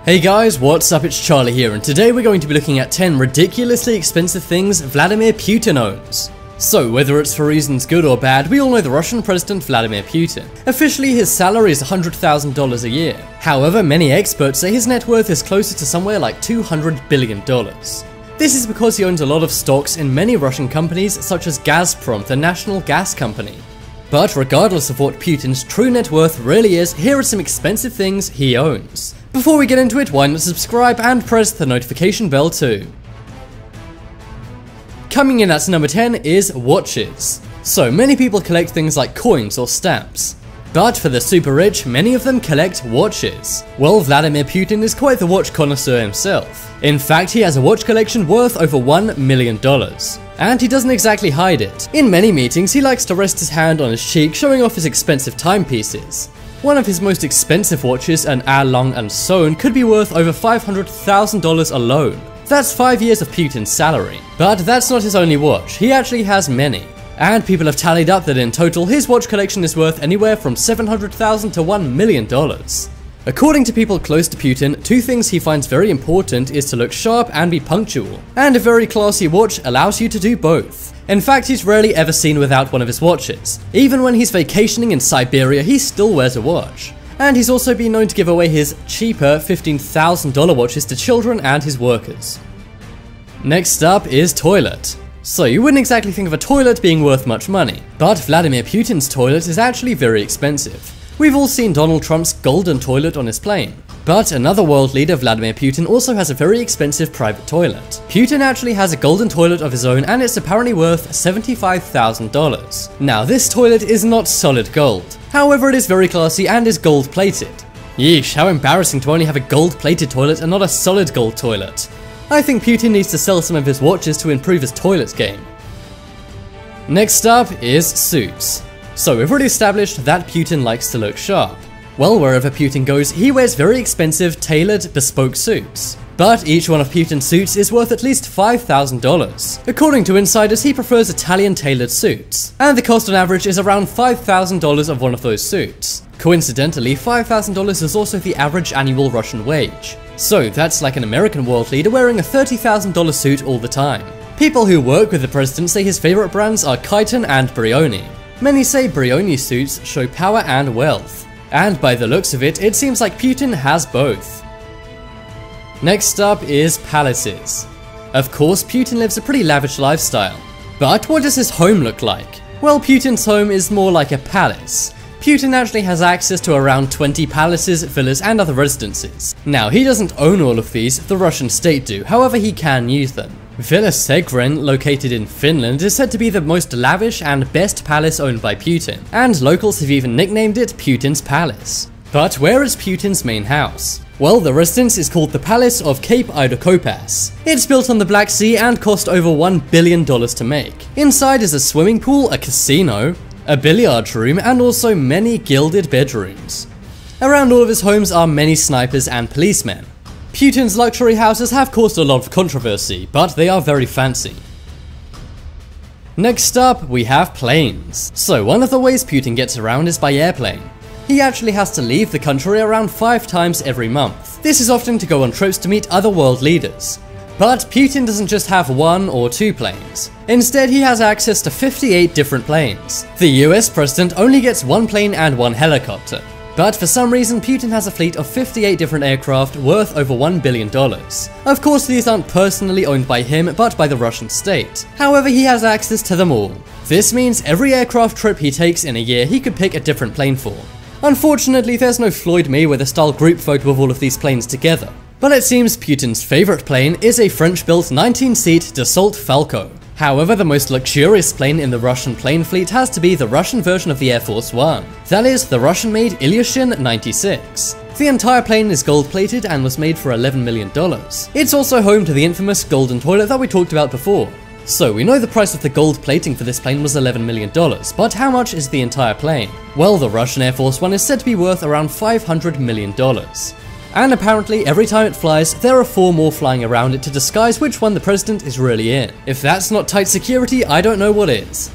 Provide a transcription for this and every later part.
Hey guys, what's up? It's Charlie here, and today we're going to be looking at 10 ridiculously expensive things Vladimir Putin owns. So, whether it's for reasons good or bad, we all know the Russian President Vladimir Putin. Officially, his salary is $100,000 a year. However, many experts say his net worth is closer to somewhere like $200 billion. This is because he owns a lot of stocks in many Russian companies such as Gazprom, the national gas company. But regardless of what Putin's true net worth really is, here are some expensive things he owns. Before we get into it, why not subscribe and press the notification bell too. Coming in at number 10 is watches. So many people collect things like coins or stamps. But for the super rich, many of them collect watches. Well, Vladimir Putin is quite the watch connoisseur himself. In fact, he has a watch collection worth over $1 million. And he doesn't exactly hide it. In many meetings, he likes to rest his hand on his cheek, showing off his expensive timepieces. One of his most expensive watches, an A-Long & Son, could be worth over $500,000 alone. That's 5 years of Putin's salary. But that's not his only watch, he actually has many. And people have tallied up that in total, his watch collection is worth anywhere from $700,000 to $1 million. According to people close to Putin, two things he finds very important is to look sharp and be punctual. And a very classy watch allows you to do both. In fact, he's rarely ever seen without one of his watches. Even when he's vacationing in Siberia, he still wears a watch. And he's also been known to give away his cheaper $15,000 watches to children and his workers. Next up is toilet. So you wouldn't exactly think of a toilet being worth much money, but Vladimir Putin's toilet is actually very expensive. We've all seen Donald Trump's golden toilet on his plane. But another world leader, Vladimir Putin, also has a very expensive private toilet. Putin actually has a golden toilet of his own, and it's apparently worth $75,000. Now, this toilet is not solid gold. However, it is very classy and is gold plated. Yeesh, how embarrassing to only have a gold plated toilet and not a solid gold toilet. I think Putin needs to sell some of his watches to improve his toilet game. Next up is suits. So we've already established that Putin likes to look sharp. Well, wherever Putin goes, he wears very expensive, tailored, bespoke suits. But each one of Putin's suits is worth at least $5,000. According to insiders, he prefers Italian tailored suits, and the cost on average is around $5,000 of one of those suits. Coincidentally, $5,000 is also the average annual Russian wage. So that's like an American world leader wearing a $30,000 suit all the time. People who work with the president say his favorite brands are Chiton and Brioni. Many say Brioni suits show power and wealth. And by the looks of it, it seems like Putin has both. Next up is palaces. Of course, Putin lives a pretty lavish lifestyle. But what does his home look like? Well, Putin's home is more like a palace. Putin actually has access to around 20 palaces, villas, and other residences. Now, he doesn't own all of these, the Russian state do, however he can use them. Villa Segren, located in Finland, is said to be the most lavish and best palace owned by Putin, and locals have even nicknamed it Putin's Palace. But where is Putin's main house? Well, the residence is called the Palace of Cape Idokopas. It's built on the Black Sea and cost over $1 billion to make. Inside is a swimming pool, a casino, a billiards room, and also many gilded bedrooms. Around all of his homes are many snipers and policemen. Putin's luxury houses have caused a lot of controversy, but they are very fancy. Next up, we have planes. So one of the ways Putin gets around is by airplane. He actually has to leave the country around 5 times every month. This is often to go on trips to meet other world leaders. But Putin doesn't just have 1 or 2 planes. Instead, he has access to 58 different planes. The US president only gets 1 plane and 1 helicopter. But for some reason, Putin has a fleet of 58 different aircraft worth over $1 billion. Of course, these aren't personally owned by him, but by the Russian state. However, he has access to them all. This means every aircraft trip he takes in a year, he could pick a different plane for. Unfortunately, there's no Floyd Mayweather-style group photo of all of these planes together. But it seems Putin's favorite plane is a French-built 19-seat Dassault Falco. However, the most luxurious plane in the Russian plane fleet has to be the Russian version of the Air Force One. That is, the Russian-made Ilyushin 96. The entire plane is gold-plated and was made for $11 million. It's also home to the infamous golden toilet that we talked about before. So we know the price of the gold plating for this plane was $11 million, but how much is the entire plane? Well, the Russian Air Force One is said to be worth around $500 million. And apparently, every time it flies, there are 4 more flying around it to disguise which one the president is really in. If that's not tight security, I don't know what is.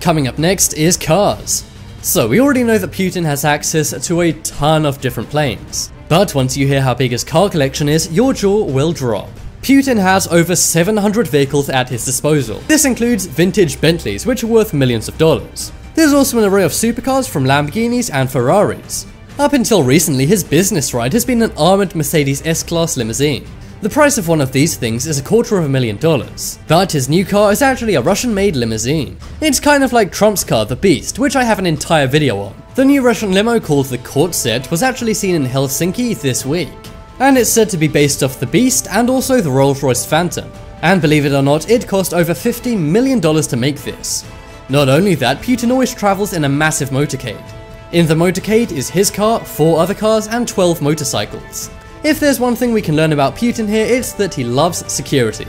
Coming up next is cars. So we already know that Putin has access to a ton of different planes. But once you hear how big his car collection is, your jaw will drop. Putin has over 700 vehicles at his disposal. This includes vintage Bentleys, which are worth millions of dollars. There's also an array of supercars from Lamborghinis and Ferraris. Up until recently, his business ride has been an armored Mercedes S-Class limousine. The price of one of these things is $250,000, but his new car is actually a Russian-made limousine. It's kind of like Trump's car, the Beast, which I have an entire video on. The new Russian limo called the Korset was actually seen in Helsinki this week, and it's said to be based off the Beast and also the Rolls-Royce Phantom. And believe it or not, it cost over $50 million to make this. Not only that, Putin always travels in a massive motorcade. In the motorcade is his car, 4 other cars, and 12 motorcycles. If there's one thing we can learn about Putin here, it's that he loves security.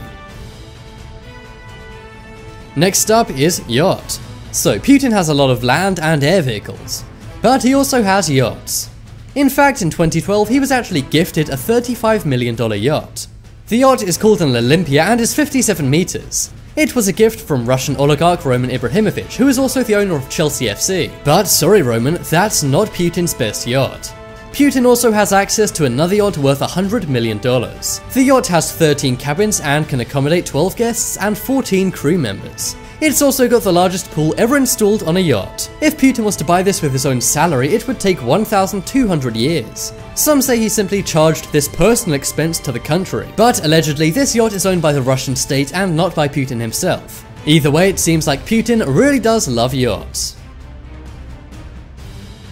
Next up is yacht. So Putin has a lot of land and air vehicles, but he also has yachts. In fact, in 2012 he was actually gifted a $35 million yacht. The yacht is called an Olympia and is 57 meters. It was a gift from Russian oligarch Roman Abramovich, who is also the owner of Chelsea FC. But sorry Roman, that's not Putin's best yacht. Putin also has access to another yacht worth $100 million. The yacht has 13 cabins and can accommodate 12 guests and 14 crew members. It's also got the largest pool ever installed on a yacht. If Putin was to buy this with his own salary, it would take 1,200 years. Some say he simply charged this personal expense to the country, but allegedly this yacht is owned by the Russian state and not by Putin himself. Either way, it seems like Putin really does love yachts.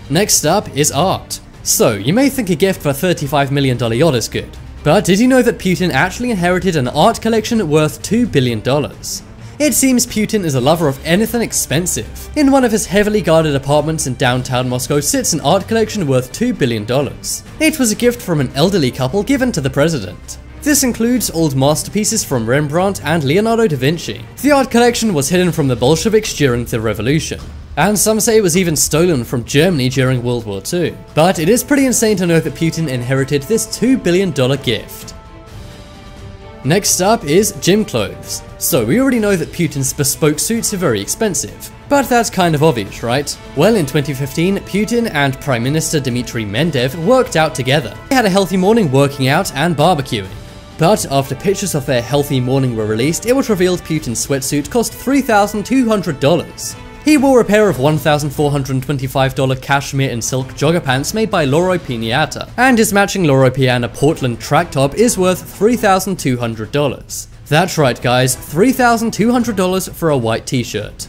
Next up is art. So, you may think a gift for a $35 million yacht is good, but did you know that Putin actually inherited an art collection worth $2 billion? It seems Putin is a lover of anything expensive. In one of his heavily guarded apartments in downtown Moscow sits an art collection worth $2 billion. It was a gift from an elderly couple given to the president. This includes old masterpieces from Rembrandt and Leonardo da Vinci. The art collection was hidden from the Bolsheviks during the revolution, and some say it was even stolen from Germany during World War II. But it is pretty insane to know that Putin inherited this $2 billion gift. Next up is gym clothes. So we already know that Putin's bespoke suits are very expensive, but that's kind of obvious, right? Well, in 2015, Putin and Prime Minister Dmitry Medvedev worked out together. They had a healthy morning working out and barbecuing. But after pictures of their healthy morning were released, it was revealed Putin's sweatsuit cost $3,200. He wore a pair of $1,425 cashmere and silk jogger pants made by Loro Piana, and his matching Loro Piana Portland track top is worth $3,200. That's right guys, $3,200 for a white t-shirt.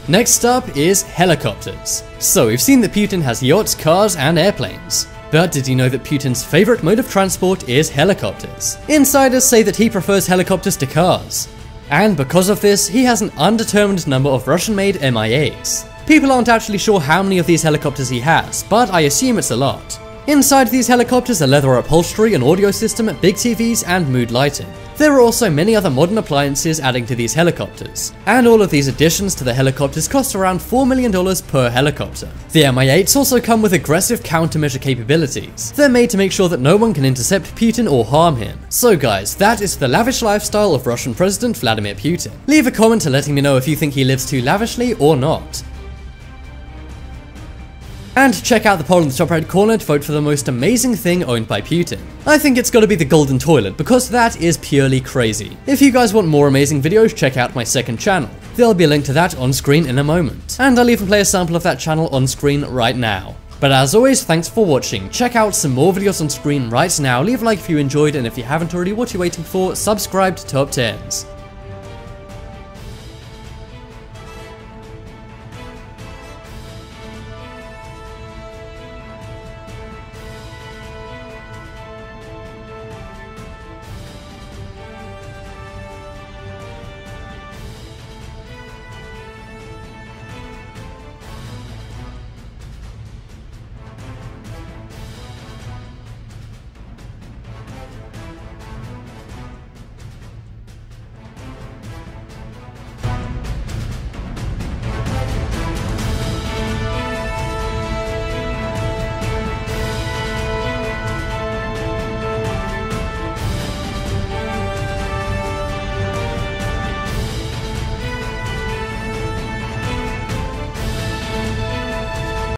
Next up is helicopters. So we've seen that Putin has yachts, cars, and airplanes. But did you know that Putin's favorite mode of transport is helicopters? Insiders say that he prefers helicopters to cars. And because of this, he has an undetermined number of Russian-made MIAs. People aren't actually sure how many of these helicopters he has, but I assume it's a lot. Inside these helicopters are leather upholstery, an audio system, big TVs, and mood lighting. There are also many other modern appliances adding to these helicopters, and all of these additions to the helicopters cost around $4 million per helicopter. The Mi-8s also come with aggressive countermeasure capabilities. They're made to make sure that no one can intercept Putin or harm him. So guys, that is the lavish lifestyle of Russian President Vladimir Putin. Leave a comment letting me know if you think he lives too lavishly or not. And check out the poll in the top right corner to vote for the most amazing thing owned by Putin. I think it's gotta be the golden toilet, because that is purely crazy. If you guys want more amazing videos, check out my second channel. There'll be a link to that on screen in a moment. And I'll even play a sample of that channel on screen right now. But as always, thanks for watching. Check out some more videos on screen right now. Leave a like if you enjoyed, and if you haven't already, what are you waiting for? Subscribe to Top 10s.